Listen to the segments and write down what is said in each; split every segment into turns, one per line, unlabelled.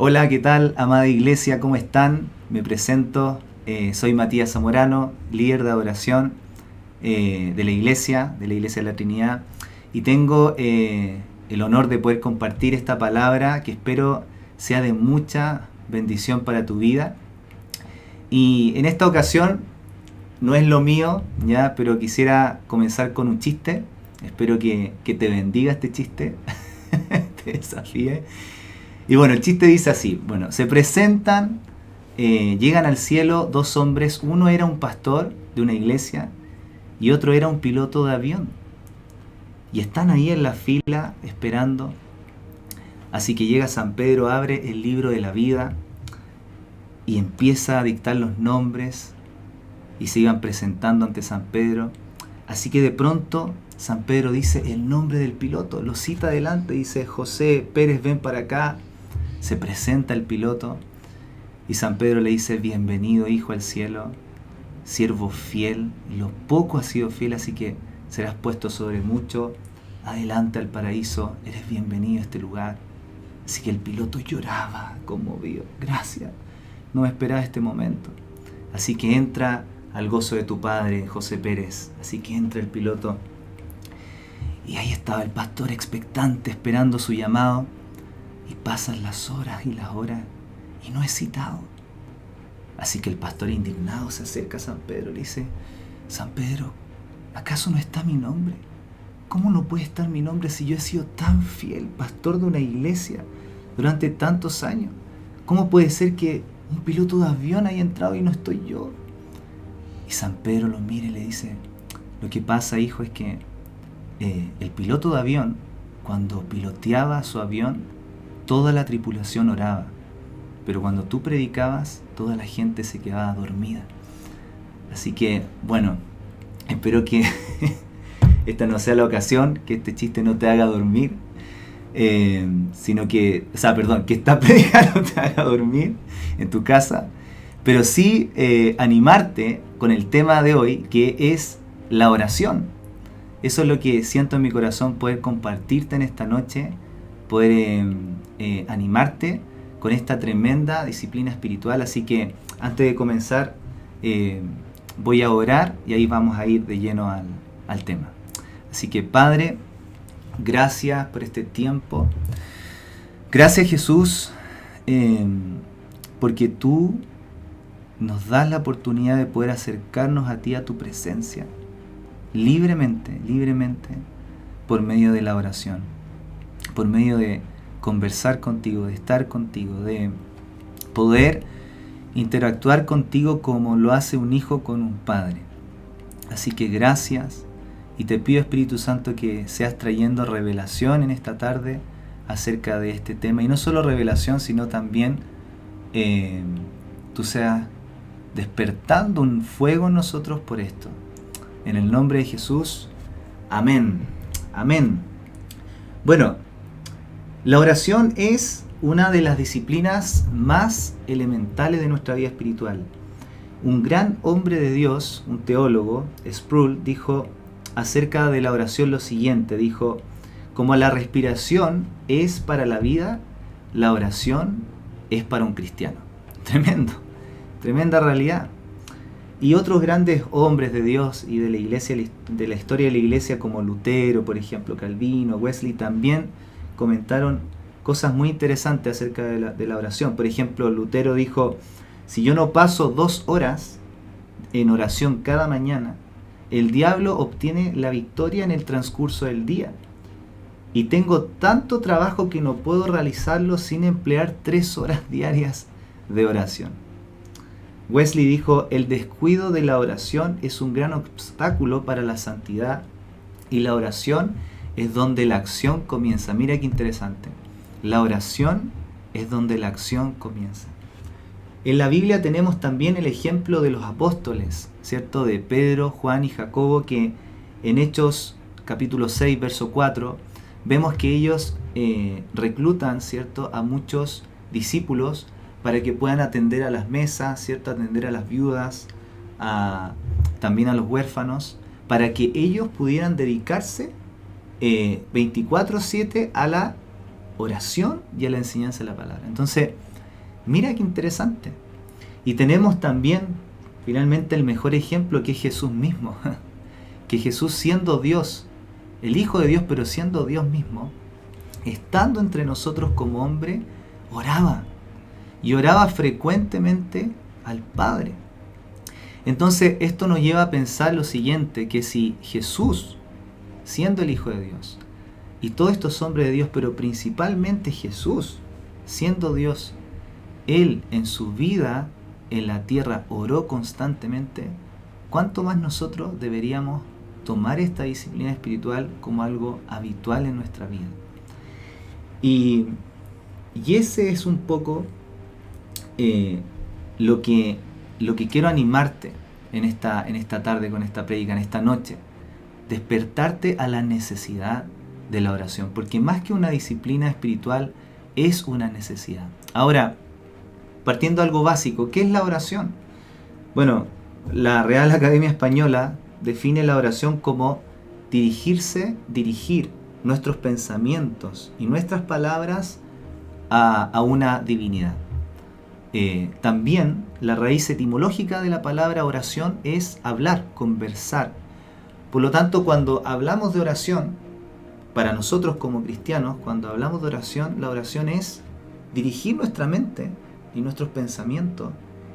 Hola, ¿qué tal, amada iglesia? ¿Cómo están? Me presento, soy Matías Zamorano, líder de adoración de la Iglesia de la Trinidad, y tengo el honor de poder compartir esta palabra que espero sea de mucha bendición para tu vida. Y en esta ocasión no es lo mío, ya, pero quisiera comenzar con un chiste. Espero que te bendiga este chiste, te desafíe. Y bueno, el chiste dice así, bueno, se presentan, llegan al cielo dos hombres, uno era un pastor de una iglesia y otro era un piloto de avión. Y están ahí en la fila esperando. Así que llega San Pedro, abre el libro de la vida y empieza a dictar los nombres y se iban presentando ante San Pedro. Así que de pronto San Pedro dice el nombre del piloto, lo cita adelante, dice José Pérez, ven para acá. Se presenta el piloto y San Pedro le dice, bienvenido hijo al cielo, siervo fiel, lo poco has sido fiel, así que serás puesto sobre mucho, adelante al paraíso, eres bienvenido a este lugar. Así que el piloto lloraba, conmovido, gracias, no me esperaba este momento. Así que entra al gozo de tu padre, José Pérez. Así que entra el piloto y ahí estaba el pastor expectante, esperando su llamado. Y pasan las horas y las horas y no es citado. Así que el pastor indignado se acerca a San Pedro y le dice, San Pedro, ¿acaso no está mi nombre? ¿Cómo no puede estar mi nombre si yo he sido tan fiel, pastor de una iglesia durante tantos años? ¿Cómo puede ser que un piloto de avión haya entrado y no estoy yo? Y San Pedro lo mira y le dice, lo que pasa, hijo, es que el piloto de avión, cuando piloteaba su avión, toda la tripulación oraba, pero cuando tú predicabas, toda la gente se quedaba dormida. Así que, bueno, espero que esta no sea la ocasión, que este chiste no te haga dormir, sino que, que esta predica no te haga dormir en tu casa, pero sí animarte con el tema de hoy, que es la oración. Eso es lo que siento en mi corazón, poder compartirte en esta noche, poder animarte con esta tremenda disciplina espiritual. Así que antes de comenzar voy a orar y ahí vamos a ir de lleno al tema. Así que Padre, gracias por este tiempo. Gracias Jesús, porque tú nos das la oportunidad de poder acercarnos a ti, a tu presencia, libremente, por medio de la oración, por medio de conversar contigo, de estar contigo, de poder interactuar contigo como lo hace un hijo con un padre. Así que gracias, y te pido, Espíritu Santo, que seas trayendo revelación en esta tarde acerca de este tema, y no solo revelación, sino también tú seas despertando un fuego en nosotros por esto. En el nombre de Jesús, amén. Amén. Bueno, la oración es una de las disciplinas más elementales de nuestra vida espiritual. Un gran hombre de Dios, un teólogo, Sproul, dijo acerca de la oración lo siguiente, dijo, como la respiración es para la vida, la oración es para un cristiano. Tremendo, tremenda realidad. Y otros grandes hombres de Dios y de la iglesia, de la historia de la iglesia, como Lutero, por ejemplo, Calvino, Wesley, también comentaron cosas muy interesantes acerca de la oración. Por ejemplo, Lutero dijo, si yo no paso 2 horas en oración cada mañana, el diablo obtiene la victoria en el transcurso del día. Y tengo tanto trabajo que no puedo realizarlo sin emplear 3 horas diarias de oración. Wesley dijo, el descuido de la oración es un gran obstáculo para la santidad y la oración es donde la acción comienza. Mira qué interesante. La oración es donde la acción comienza. En la Biblia tenemos también el ejemplo de los apóstoles, ¿cierto? De Pedro, Juan y Jacobo, que en Hechos capítulo 6, verso 4, vemos que ellos reclutan, ¿cierto?, a muchos discípulos para que puedan atender a las mesas, ¿cierto?, atender a las viudas, también a los huérfanos, para que ellos pudieran dedicarse 24/7 a la oración y a la enseñanza de la palabra. Entonces, Mira qué interesante. Y tenemos también, finalmente, el mejor ejemplo, que es Jesús mismo. Que Jesús, siendo Dios, el Hijo de Dios, pero siendo Dios mismo, estando entre nosotros como hombre, oraba. Y oraba frecuentemente al Padre. Entonces, esto nos lleva a pensar lo siguiente, que si Jesús, siendo el Hijo de Dios, y todos estos hombres de Dios, pero principalmente Jesús, siendo Dios, Él en su vida en la tierra oró constantemente, ¿cuánto más nosotros deberíamos tomar esta disciplina espiritual como algo habitual en nuestra vida? Y ese es un poco lo que quiero animarte en esta tarde con esta prédica, en esta noche. Despertarte a la necesidad de la oración, porque más que una disciplina espiritual, es una necesidad. Ahora, partiendo de algo básico, ¿qué es la oración? Bueno, la Real Academia Española define la oración como dirigir nuestros pensamientos y nuestras palabras a una divinidad. También la raíz etimológica de la palabra oración es hablar, conversar. Por lo tanto, cuando hablamos de oración, para nosotros como cristianos, cuando hablamos de oración, la oración es dirigir nuestra mente y nuestros pensamientos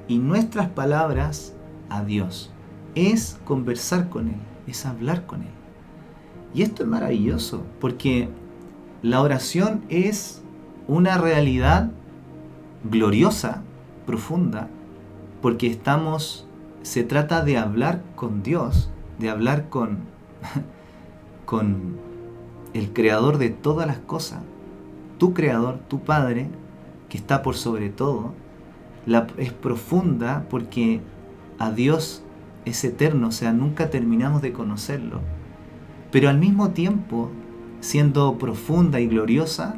y nuestras palabras a Dios. Es conversar con Él, es hablar con Él. Y esto es maravilloso, porque la oración es una realidad gloriosa, profunda, porque se trata de hablar con Dios, de hablar con el creador de todas las cosas, tu creador, tu Padre, que está por sobre todo. Es profunda porque a Dios es eterno, o sea, nunca terminamos de conocerlo. Pero al mismo tiempo, siendo profunda y gloriosa,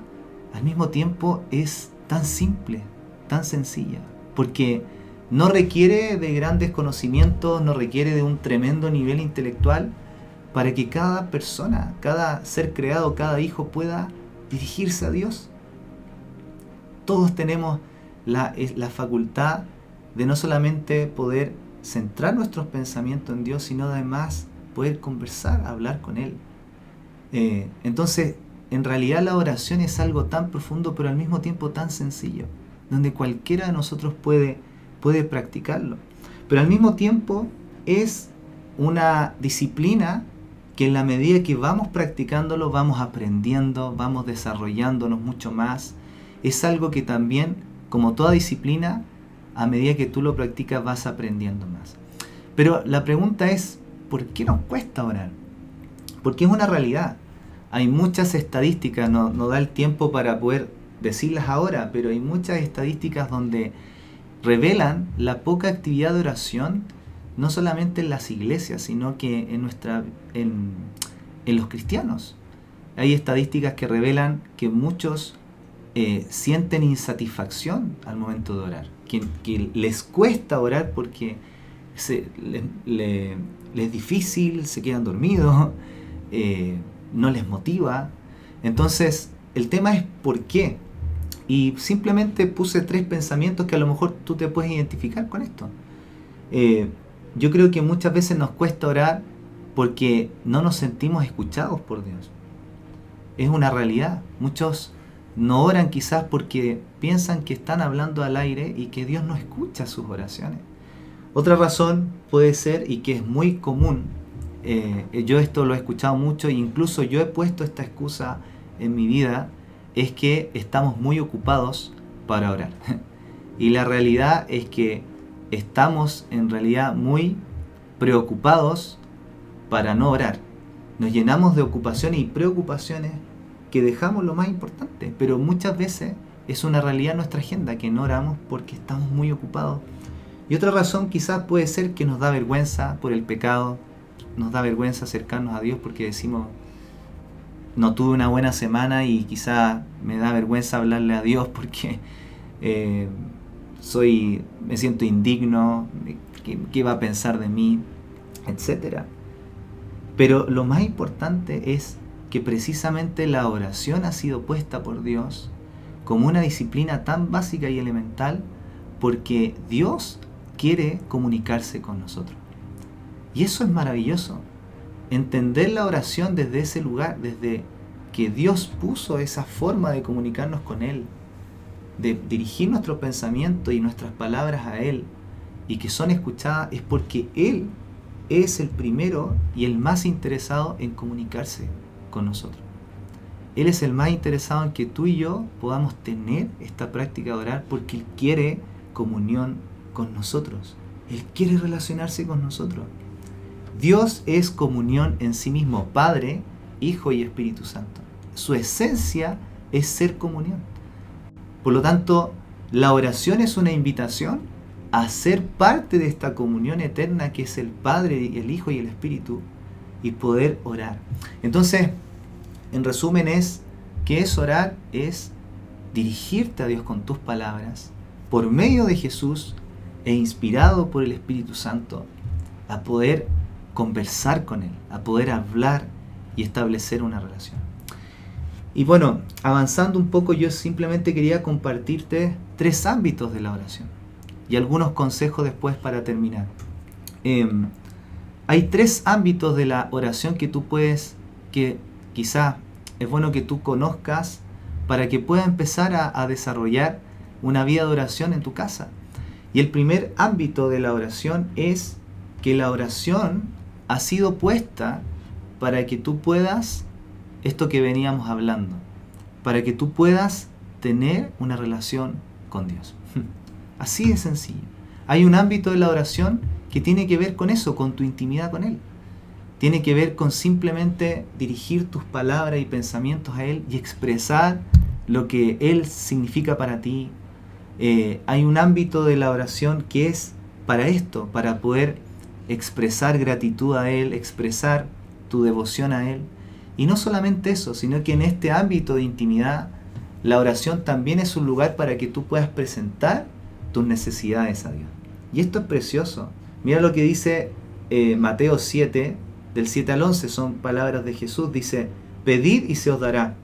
al mismo tiempo es tan simple, tan sencilla, porque no requiere de grandes conocimientos, no requiere de un tremendo nivel intelectual para que cada persona, cada ser creado, cada hijo pueda dirigirse a Dios. Todos tenemos la facultad de no solamente poder centrar nuestros pensamientos en Dios, sino además poder conversar, hablar con Él. Entonces, en realidad la oración es algo tan profundo, pero al mismo tiempo tan sencillo, donde cualquiera de nosotros puede practicarlo. Pero al mismo tiempo es una disciplina que en la medida que vamos practicándolo, vamos aprendiendo, vamos desarrollándonos mucho más. Es algo que también, como toda disciplina, a medida que tú lo practicas vas aprendiendo más. Pero la pregunta es, ¿por qué nos cuesta orar? Porque es una realidad. Hay muchas estadísticas, no da el tiempo para poder decirlas ahora, pero hay muchas estadísticas donde revelan la poca actividad de oración, no solamente en las iglesias, sino que en los cristianos. Hay estadísticas que revelan que muchos sienten insatisfacción al momento de orar, que les cuesta orar porque les es difícil, se quedan dormidos, no les motiva. Entonces, el tema es ¿por qué? Y simplemente puse 3 pensamientos que a lo mejor tú te puedes identificar con esto. Yo creo que muchas veces nos cuesta orar porque no nos sentimos escuchados por Dios. Es una realidad. Muchos no oran quizás porque piensan que están hablando al aire y que Dios no escucha sus oraciones. Otra razón puede ser, y que es muy común, yo esto lo he escuchado mucho e incluso yo he puesto esta excusa en mi vida, es que estamos muy ocupados para orar. Y la realidad es que estamos en realidad muy preocupados para no orar. Nos llenamos de ocupaciones y preocupaciones que dejamos lo más importante, pero muchas veces es una realidad en nuestra agenda que no oramos porque estamos muy ocupados. Y otra razón quizás puede ser que nos da vergüenza por el pecado, nos da vergüenza acercarnos a Dios porque decimos, no tuve una buena semana y quizás me da vergüenza hablarle a Dios porque me siento indigno, ¿qué va a pensar de mí? Etcétera. Pero lo más importante es que precisamente la oración ha sido puesta por Dios como una disciplina tan básica y elemental porque Dios quiere comunicarse con nosotros. Y eso es maravilloso. Entender la oración desde ese lugar, desde que Dios puso esa forma de comunicarnos con Él, de dirigir nuestros pensamientos y nuestras palabras a Él, y que son escuchadas, es porque Él es el primero y el más interesado en comunicarse con nosotros. Él es el más interesado en que tú y yo podamos tener esta práctica de orar, porque Él quiere comunión con nosotros. Él quiere relacionarse con nosotros. Dios es comunión en sí mismo, Padre, Hijo y Espíritu Santo. Su esencia es ser comunión. Por lo tanto, la oración es una invitación a ser parte de esta comunión eterna que es el Padre, el Hijo y el Espíritu, y poder orar. Entonces, en resumen, ¿qué es orar? Es dirigirte a Dios con tus palabras, por medio de Jesús e inspirado por el Espíritu Santo, a poder conversar con Él, a poder hablar y establecer una relación. Y bueno, avanzando un poco, yo simplemente quería compartirte 3 ámbitos de la oración y algunos consejos después para terminar. Hay 3 ámbitos de la oración que tú puedes, que quizá es bueno que tú conozcas para que puedas empezar a desarrollar una vida de oración en tu casa. Y el primer ámbito de la oración es que la oración ha sido puesta para que tú puedas, esto que veníamos hablando, para que tú puedas tener una relación con Dios. Así de sencillo. Hay un ámbito de la oración que tiene que ver con eso, con tu intimidad con Él. Tiene que ver con simplemente dirigir tus palabras y pensamientos a Él y expresar lo que Él significa para ti. Hay un ámbito de la oración que es para esto, para poder expresar gratitud a Él, expresar tu devoción a Él. Y no solamente eso, sino que en este ámbito de intimidad, la oración también es un lugar para que tú puedas presentar tus necesidades a Dios. Y esto es precioso. Mira lo que dice Mateo 7, del 7 al 11, son palabras de Jesús. Dice: pedid y se os dará,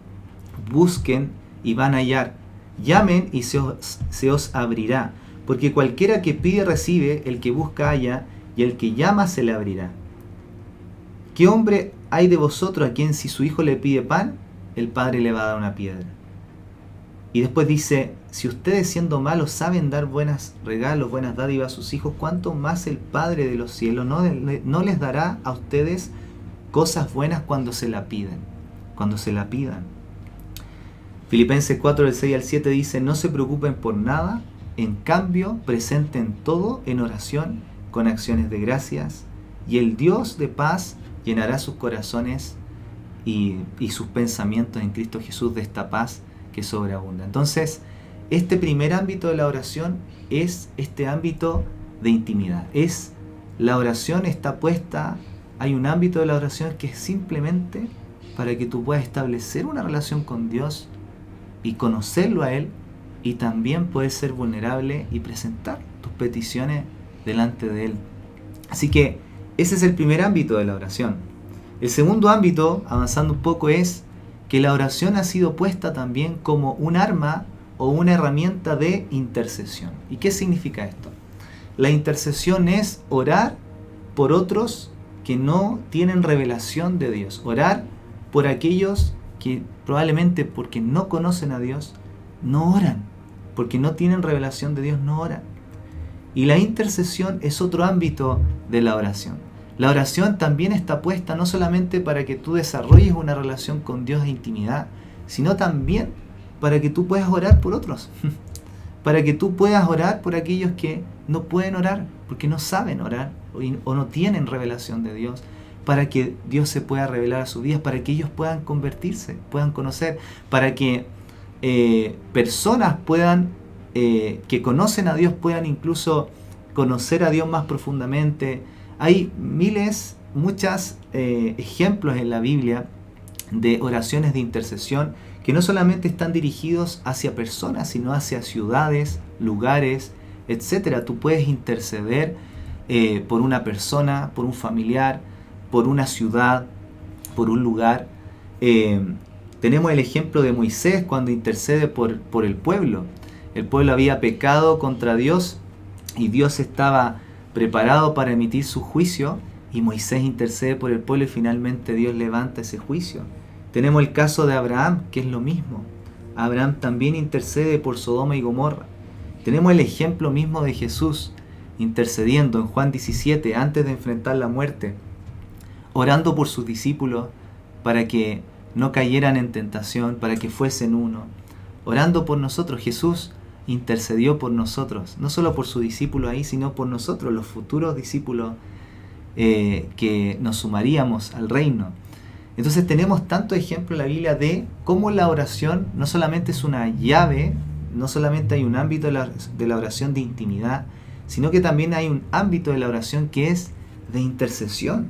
busquen y van a hallar, llamen y se os abrirá, porque cualquiera que pide recibe, el que busca halla, y el que llama se le abrirá. ¿Qué hombre hay de vosotros a quien si su hijo le pide pan, el padre le va a dar una piedra? Y después dice: si ustedes siendo malos saben dar buenos regalos, buenas dádivas a sus hijos, ¿cuánto más el Padre de los cielos no les dará a ustedes cosas buenas cuando se la pidan? Cuando se la pidan. Filipenses 4, del 6 al 7 dice: no se preocupen por nada, en cambio presenten todo en oración con acciones de gracias, y el Dios de paz llenará sus corazones y sus pensamientos en Cristo Jesús de esta paz que sobreabunda. Entonces, este primer ámbito de la oración es este ámbito de intimidad. La oración está puesta, hay un ámbito de la oración que es simplemente para que tú puedas establecer una relación con Dios y conocerlo a Él, y también puedes ser vulnerable y presentar tus peticiones delante de Él. Así que ese es el primer ámbito de la oración. El segundo ámbito, avanzando un poco, es que la oración ha sido puesta también como un arma o una herramienta de intercesión. ¿Y qué significa esto? La intercesión es orar por otros que no tienen revelación de Dios. Orar por aquellos que probablemente porque no conocen a Dios, no oran. Porque no tienen revelación de Dios, no oran. Y la intercesión es otro ámbito de la oración. La oración también está puesta no solamente para que tú desarrolles una relación con Dios de intimidad, sino también para que tú puedas orar por otros. Para que tú puedas orar por aquellos que no pueden orar, porque no saben orar o no tienen revelación de Dios. Para que Dios se pueda revelar a sus vidas, para que ellos puedan convertirse, puedan conocer, para que personas puedan, que conocen a Dios, puedan incluso conocer a Dios más profundamente. Hay muchos ejemplos en la Biblia de oraciones de intercesión que no solamente están dirigidos hacia personas, sino hacia ciudades, lugares, etc. Tú puedes interceder por una persona, por un familiar, por una ciudad, por un lugar. Tenemos el ejemplo de Moisés cuando intercede por el pueblo. El pueblo había pecado contra Dios y Dios estaba preparado para emitir su juicio, y Moisés intercede por el pueblo y finalmente Dios levanta ese juicio. Tenemos el caso de Abraham, que es lo mismo. Abraham también intercede por Sodoma y Gomorra. Tenemos el ejemplo mismo de Jesús intercediendo en Juan 17 antes de enfrentar la muerte, orando por sus discípulos para que no cayeran en tentación, para que fuesen uno. Orando por nosotros, Jesús intercedió por nosotros, no solo por su discípulo ahí, sino por nosotros, los futuros discípulos que nos sumaríamos al reino. Entonces tenemos tantos ejemplos en la Biblia de cómo la oración no solamente es una llave, no solamente hay un ámbito de la oración de intimidad, sino que también hay un ámbito de la oración que es de intercesión.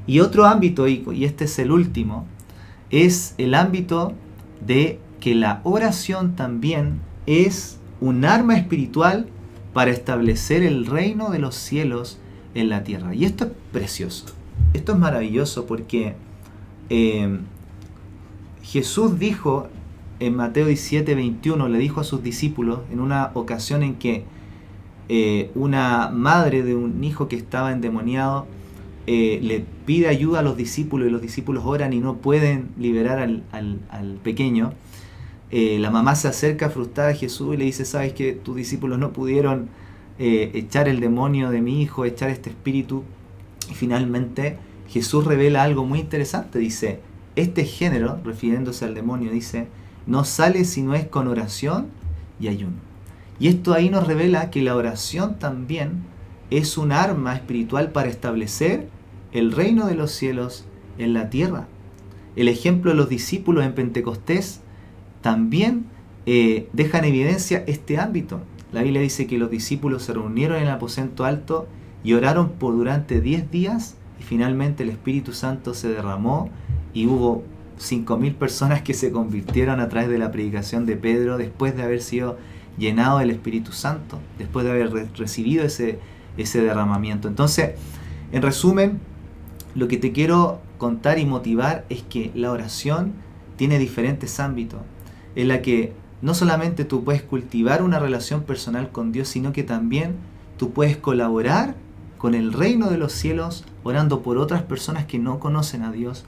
Y otro ámbito, y este es el último, es el ámbito de que la oración también es un arma espiritual para establecer el reino de los cielos en la tierra. Y esto es precioso, esto es maravilloso, porque Jesús dijo en Mateo 17:21, le dijo a sus discípulos en una ocasión en que una madre de un hijo que estaba endemoniado le pide ayuda a los discípulos, y los discípulos oran y no pueden liberar al pequeño. La mamá se acerca frustrada a Jesús y le dice: ¿sabes que tus discípulos no pudieron echar el demonio de mi hijo, echar este espíritu? Y finalmente Jesús revela algo muy interesante. Dice: este género, refiriéndose al demonio, dice, no sale si no es con oración y ayuno. Y esto ahí nos revela que la oración también es un arma espiritual para establecer el reino de los cielos en la tierra. El ejemplo de los discípulos en Pentecostés también deja en evidencia este ámbito. La Biblia dice que los discípulos se reunieron en el aposento alto y oraron por durante 10 días, y finalmente el Espíritu Santo se derramó y hubo 5.000 personas que se convirtieron a través de la predicación de Pedro, después de haber sido llenado del Espíritu Santo, después de haber recibido ese derramamiento. Entonces, en resumen, lo que te quiero contar y motivar es que la oración tiene diferentes ámbitos, en la que no solamente tú puedes cultivar una relación personal con Dios, sino que también tú puedes colaborar con el reino de los cielos orando por otras personas que no conocen a Dios.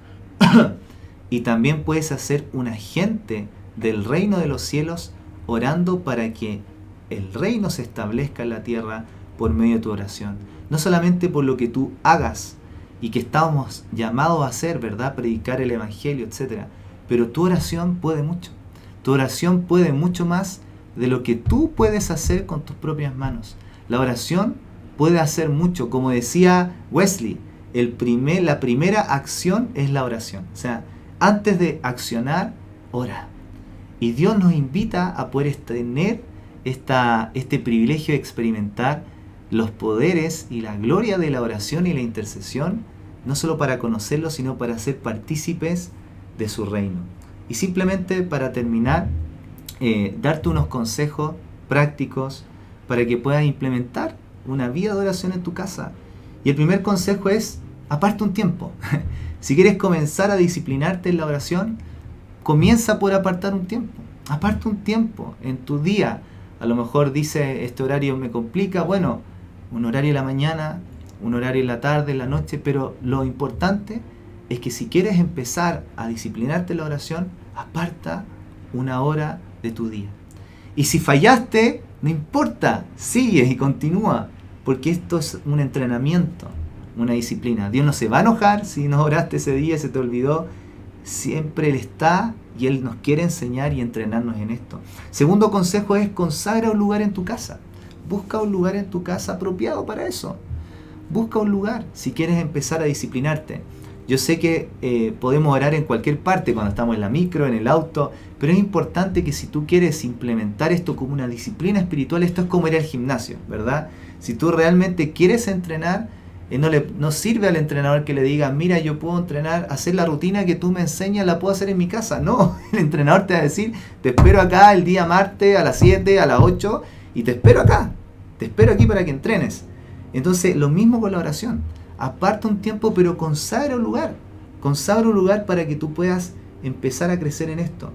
Y también puedes hacer un agente del reino de los cielos orando para que el reino se establezca en la tierra por medio de tu oración. No solamente por lo que tú hagas y que estamos llamados a hacer, ¿verdad? Predicar el evangelio, etc. Pero tu oración puede mucho. Tu oración puede mucho más de lo que tú puedes hacer con tus propias manos. La oración puede hacer mucho. Como decía Wesley, la primera acción es la oración. O sea, antes de accionar, ora. Y Dios nos invita a poder tener este privilegio de experimentar los poderes y la gloria de la oración y la intercesión, no solo para conocerlo, sino para ser partícipes de su reino. Y simplemente para terminar, darte unos consejos prácticos para que puedas implementar una vida de oración en tu casa. Y el primer consejo es: aparta un tiempo. Si quieres comenzar a disciplinarte en la oración, comienza por apartar un tiempo. Aparta un tiempo en tu día. A lo mejor dice: este horario me complica. Bueno, un horario en la mañana, un horario en la tarde, en la noche, pero lo importante es que si quieres empezar a disciplinarte en la oración, aparta una hora de tu día. Y si fallaste, no importa, sigues y continúa, porque esto es un entrenamiento, una disciplina. Dios no se va a enojar si no oraste ese día, se te olvidó. Siempre Él está y Él nos quiere enseñar y entrenarnos en esto. Segundo consejo es: consagra un lugar en tu casa. Busca un lugar en tu casa apropiado para eso. Busca un lugar si quieres empezar a disciplinarte. Yo sé que podemos orar en cualquier parte, cuando estamos en la micro, en el auto, pero es importante que si tú quieres implementar esto como una disciplina espiritual, esto es como ir al gimnasio, ¿verdad? Si tú realmente quieres entrenar, no sirve al entrenador que le diga: mira, yo puedo entrenar, hacer la rutina que tú me enseñas, la puedo hacer en mi casa. No, el entrenador te va a decir: te espero acá el día martes a las 7, a las 8, y te espero acá, te espero aquí para que entrenes. Entonces, lo mismo con la oración. Aparta un tiempo, pero consagra un lugar. Consagra un lugar para que tú puedas empezar a crecer en esto.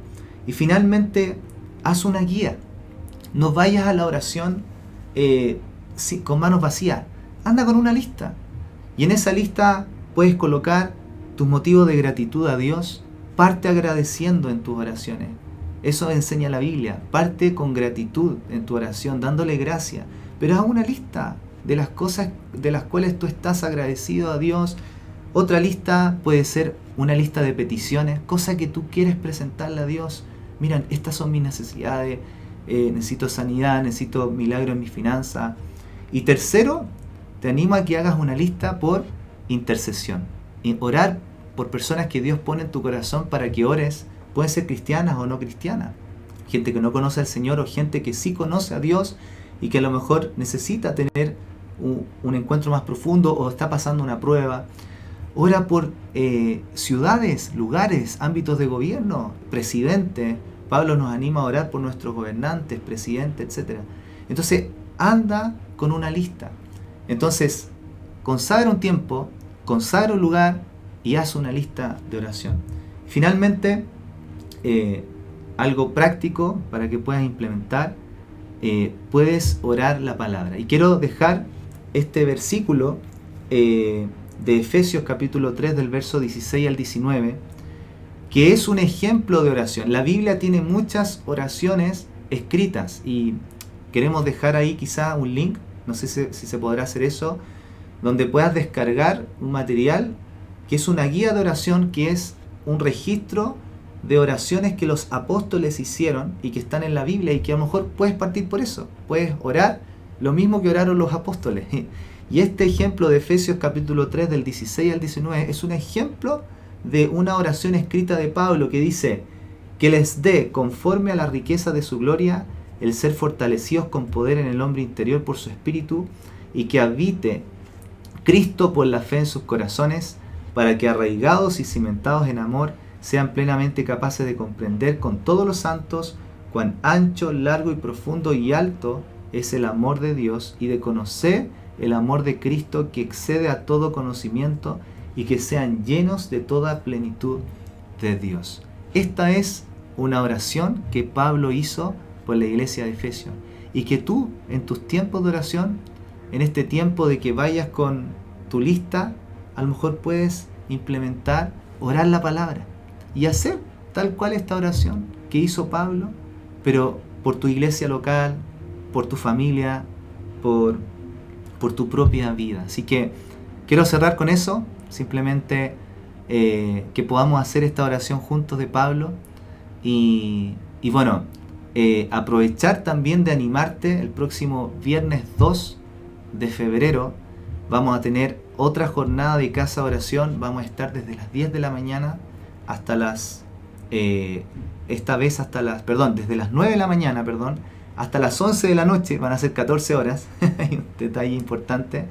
Y finalmente, haz una guía. no vayas a la oración con manos vacías. Anda con una lista. Y en esa lista puedes colocar tus motivos de gratitud a Dios. Parte agradeciendo en tus oraciones. Eso enseña la Biblia. Parte con gratitud en tu oración, dándole gracias. Pero haz una lista de las cosas de las cuales tú estás agradecido a Dios. Otra lista puede ser una lista de peticiones, cosas que tú quieres presentarle a Dios. Miren, estas son mis necesidades. Necesito sanidad, necesito milagro en mis finanzas. Y tercero, te animo a que hagas una lista por intercesión. Y orar por personas que Dios pone en tu corazón para que ores. Pueden ser cristianas o no cristianas. Gente que no conoce al Señor o gente que sí conoce a Dios y que a lo mejor necesita tener un encuentro más profundo o está pasando una prueba. Ora por ciudades, lugares, ámbitos de gobierno, presidente. Pablo nos anima a orar por nuestros gobernantes, presidentes, etc. Entonces, anda con una lista. Entonces, consagra un tiempo, consagra un lugar y haz una lista de oración. Finalmente, algo práctico para que puedas implementar, puedes orar la palabra. Y quiero dejar este versículo de Efesios capítulo 3 del verso 16 al 19, que es un ejemplo de oración. La Biblia tiene muchas oraciones escritas y queremos dejar ahí quizá un link, no sé si se podrá hacer eso, donde puedas descargar un material que es una guía de oración, que es un registro de oraciones que los apóstoles hicieron y que están en la Biblia y que a lo mejor puedes partir por eso. Puedes orar lo mismo que oraron los apóstoles. Y este ejemplo de Efesios capítulo 3 del 16 al 19 es un ejemplo de una oración escrita de Pablo que dice: que les dé, conforme a la riqueza de su gloria, el ser fortalecidos con poder en el hombre interior por su espíritu, y que habite Cristo por la fe en sus corazones, para que arraigados y cimentados en amor, sean plenamente capaces de comprender con todos los santos cuán ancho, largo y profundo y alto es el amor de Dios, y de conocer el amor de Cristo que excede a todo conocimiento, y que sean llenos de toda plenitud de Dios. Esta es una oración que Pablo hizo por la iglesia de Efesios, y que tú en tus tiempos de oración, en este tiempo de que vayas con tu lista, a lo mejor puedes implementar, orar la palabra y hacer tal cual esta oración que hizo Pablo, pero por tu iglesia local, por tu familia, por tu propia vida. Así que quiero cerrar con eso, simplemente que podamos hacer esta oración juntos de Pablo y bueno, aprovechar también de animarte. El próximo viernes 2 de febrero vamos a tener otra jornada de casa de oración. Vamos a estar desde las 10 de la mañana hasta las desde las 9 de la mañana, hasta las 11 de la noche. Van a ser 14 horas. Hay un detalle importante,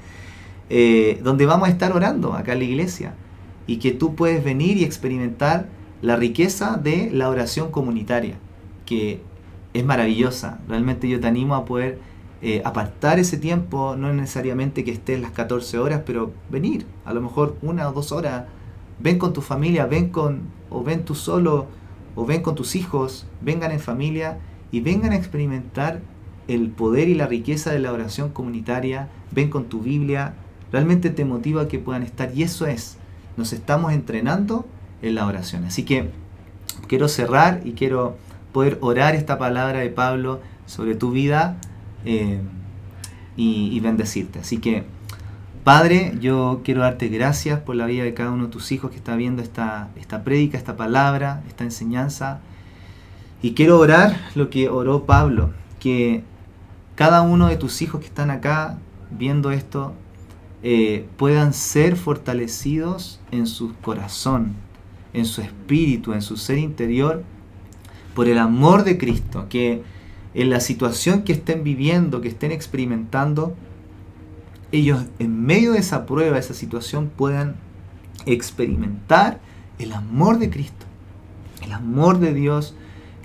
donde vamos a estar orando acá en la iglesia, y que tú puedes venir y experimentar la riqueza de la oración comunitaria, que es maravillosa. Realmente yo te animo a poder apartar ese tiempo, no necesariamente que estés las 14 horas, pero venir, a lo mejor 1 o 2 horas, ven con tu familia, ven tú solo, o ven con tus hijos, vengan en familia y vengan a experimentar el poder y la riqueza de la oración comunitaria. Ven con tu Biblia, realmente te motiva a que puedan estar, y eso es, nos estamos entrenando en la oración. Así que quiero cerrar y quiero poder orar esta palabra de Pablo sobre tu vida y bendecirte. Así que, Padre, yo quiero darte gracias por la vida de cada uno de tus hijos que está viendo esta prédica, esta palabra, esta enseñanza. Y quiero orar lo que oró Pablo, que cada uno de tus hijos que están acá viendo esto puedan ser fortalecidos en su corazón, en su espíritu, en su ser interior, por el amor de Cristo, que en la situación que estén viviendo, que estén experimentando, ellos en medio de esa prueba, de esa situación, puedan experimentar el amor de Cristo, el amor de Dios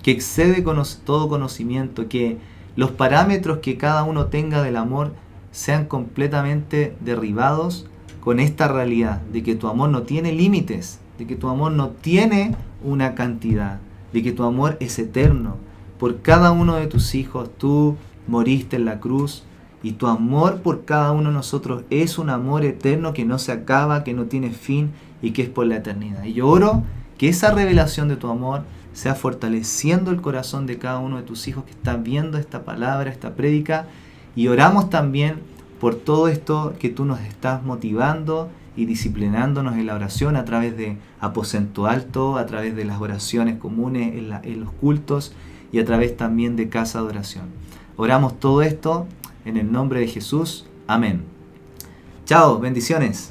que excede todo conocimiento, que los parámetros que cada uno tenga del amor sean completamente derribados con esta realidad de que tu amor no tiene límites, de que tu amor no tiene una cantidad, de que tu amor es eterno, por cada uno de tus hijos. Tú moriste en la cruz y tu amor por cada uno de nosotros es un amor eterno que no se acaba, que no tiene fin y que es por la eternidad. Y yo oro que esa revelación de tu amor sea fortaleciendo el corazón de cada uno de tus hijos que está viendo esta palabra, esta prédica. Y oramos también por todo esto que tú nos estás motivando y disciplinándonos en la oración a través de Aposento Alto, a través de las oraciones comunes en los cultos y a través también de Casa de Oración. Oramos todo esto en el nombre de Jesús. Amén. Chao, bendiciones.